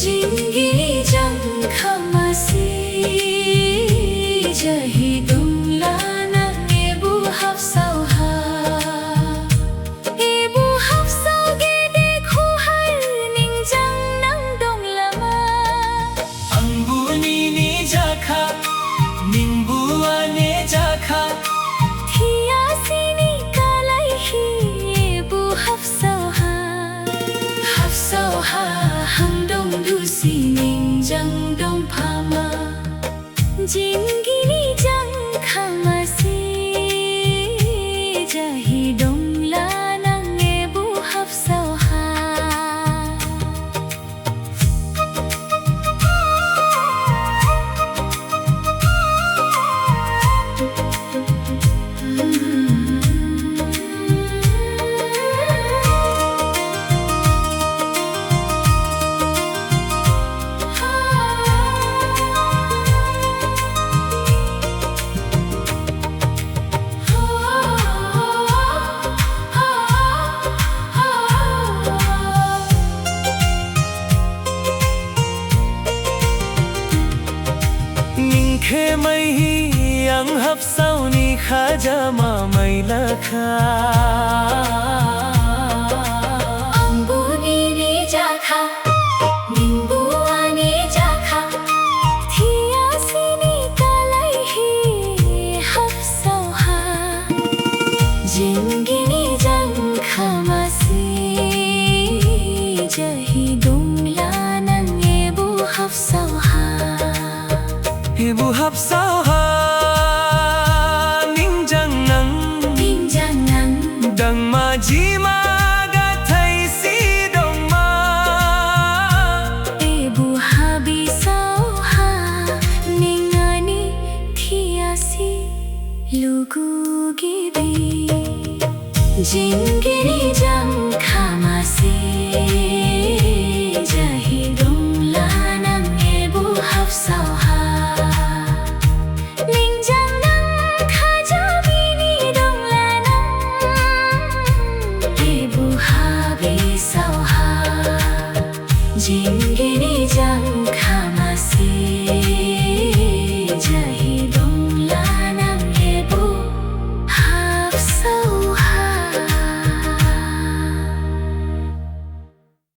Jinggi jang khamasi jahi dumla na ebu hafsau ha ebu hafsau ge dekhu har ning jang nang dong lama angbu ni jakha ningbu ane jakha thia sini kalai hi ebu hafsau ha hang dong du si ning jang dong phama Jinggi ni jang khamasi jahi dong la nang ebu hafsau ha Ningkhe mai hi ang hapsau ni khaja ma mai lakha Angbu ni jakha ningbu ane jakha thia sini kalai hi hafsau ha Jinggi ni jang khamasi jahi dong la nang ebu hafsau ha Ibu hapsau ha ningjang nang dang ma ji ma ga thai si dong ma ebu habi sau ha ningani thia si lugu gibi Jinggi ni jang khamasi jahi dong la nang ebu hafsau ha ning jang nang khaja bini dong la nang ebu habi sau ha Jinggi ni